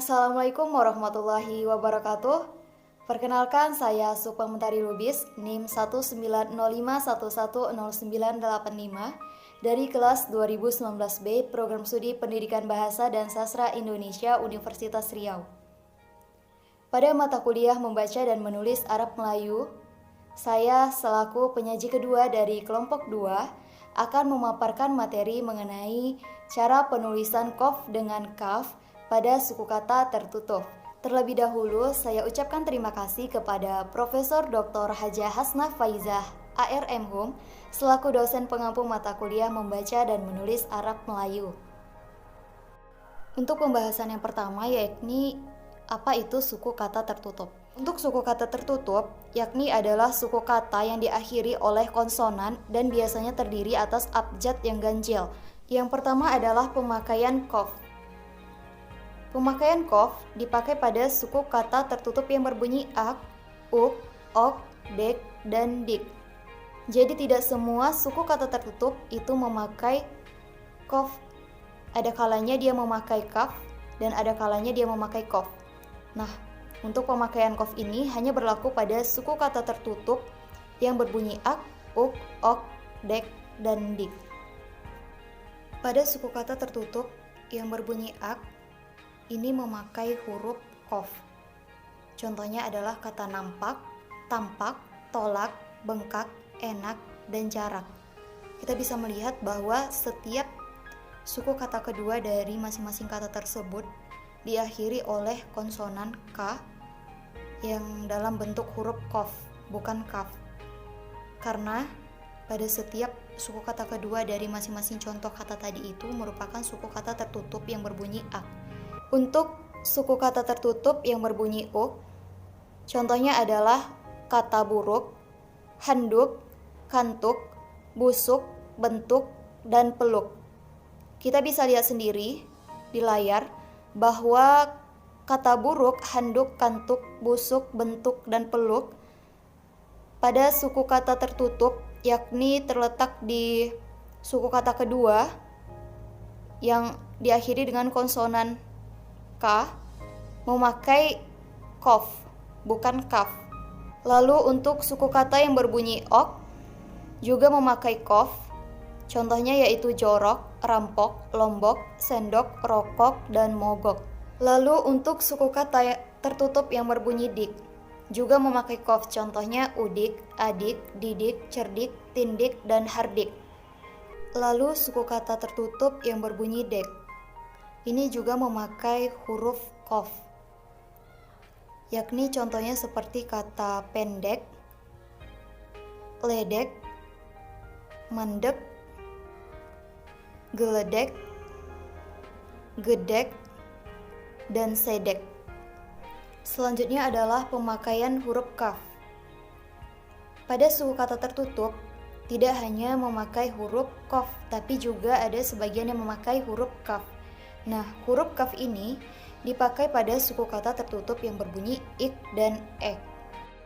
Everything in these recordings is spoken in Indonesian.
Assalamualaikum warahmatullahi wabarakatuh. Perkenalkan, saya Sukma Mentari Lubis, NIM 190511098 dari kelas 2019B Program Studi Pendidikan Bahasa dan Sastra Indonesia Universitas Riau. Pada mata kuliah membaca dan menulis Arab Melayu, saya selaku penyaji kedua dari kelompok 2 akan memaparkan materi mengenai cara penulisan qaf dengan kaf pada suku kata tertutup. Terlebih dahulu, saya ucapkan terima kasih kepada Profesor Dr. Hajah Hasnah Faizah, ARMHum, selaku dosen pengampu mata kuliah membaca dan menulis Arab Melayu. Untuk pembahasan yang pertama, yakni apa itu suku kata tertutup. Untuk suku kata tertutup, yakni adalah suku kata yang diakhiri oleh konsonan dan biasanya terdiri atas abjad yang ganjil. Yang pertama adalah pemakaian qaf. Pemakaian qaf dipakai pada suku kata tertutup yang berbunyi ak, uk, ok, dek, dan dik. Jadi tidak semua suku kata tertutup itu memakai qaf. Ada kalanya dia memakai kaf dan ada kalanya dia memakai qaf. Nah, untuk pemakaian qaf ini hanya berlaku pada suku kata tertutup yang berbunyi ak, uk, ok, dek, dan dik. Pada suku kata tertutup yang berbunyi ak, ini memakai huruf qaf. Contohnya adalah kata nampak, tampak, tolak, bengkak, enak, dan jarak. Kita bisa melihat bahwa setiap suku kata kedua dari masing-masing kata tersebut diakhiri oleh konsonan k yang dalam bentuk huruf qaf, bukan kaf. Karena pada setiap suku kata kedua dari masing-masing contoh kata tadi itu merupakan suku kata tertutup yang berbunyi ak. Untuk suku kata tertutup yang berbunyi uk, contohnya adalah kata buruk, handuk, kantuk, busuk, bentuk, dan peluk. Kita bisa lihat sendiri di layar bahwa kata buruk, handuk, kantuk, busuk, bentuk, dan peluk pada suku kata tertutup yakni terletak di suku kata kedua yang diakhiri dengan konsonan k memakai qaf, bukan kaf. Lalu untuk suku kata yang berbunyi ok juga memakai qaf. Contohnya yaitu jorok, rampok, lombok, sendok, rokok, dan mogok. Lalu untuk suku kata tertutup yang berbunyi dik juga memakai qaf. Contohnya udik, adik, didik, cerdik, tindik, dan hardik. Lalu suku kata tertutup yang berbunyi dek, ini juga memakai huruf qaf, yakni contohnya seperti kata pendek, ledek, mandek, geledek, gedek, dan sedek. Selanjutnya adalah pemakaian huruf kaf. Pada suku kata tertutup, tidak hanya memakai huruf qaf, tapi juga ada sebagian yang memakai huruf kaf. Nah, huruf kaf ini dipakai pada suku kata tertutup yang berbunyi ik dan ek.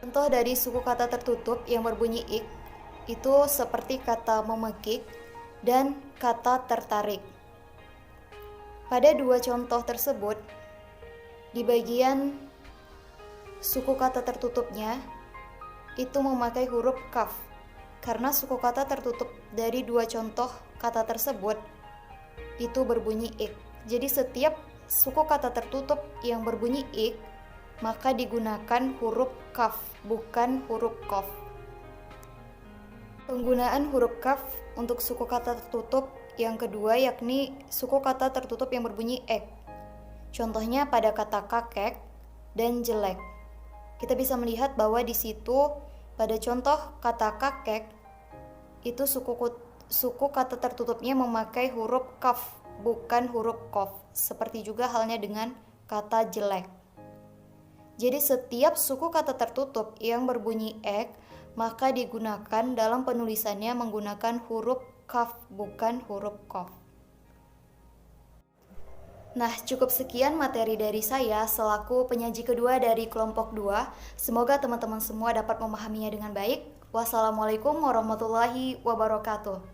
Contoh dari suku kata tertutup yang berbunyi ik itu seperti kata memekik dan kata tertarik. Pada dua contoh tersebut, di bagian suku kata tertutupnya itu memakai huruf kaf, karena suku kata tertutup dari dua contoh kata tersebut itu berbunyi ik. Jadi setiap suku kata tertutup yang berbunyi ik maka digunakan huruf kaf, bukan huruf qaf. Penggunaan huruf kaf untuk suku kata tertutup yang kedua yakni suku kata tertutup yang berbunyi ek. Contohnya pada kata kakek dan jelek. Kita bisa melihat bahwa di situ pada contoh kata kakek itu suku kata tertutupnya memakai huruf kaf, bukan huruf qaf. Seperti juga halnya dengan kata jelek. Jadi setiap suku kata tertutup yang berbunyi ek maka digunakan dalam penulisannya menggunakan huruf kaf, bukan huruf qaf. Nah, cukup sekian materi dari saya selaku penyaji kedua dari kelompok 2. Semoga teman-teman semua dapat memahaminya dengan baik. Wassalamualaikum warahmatullahi wabarakatuh.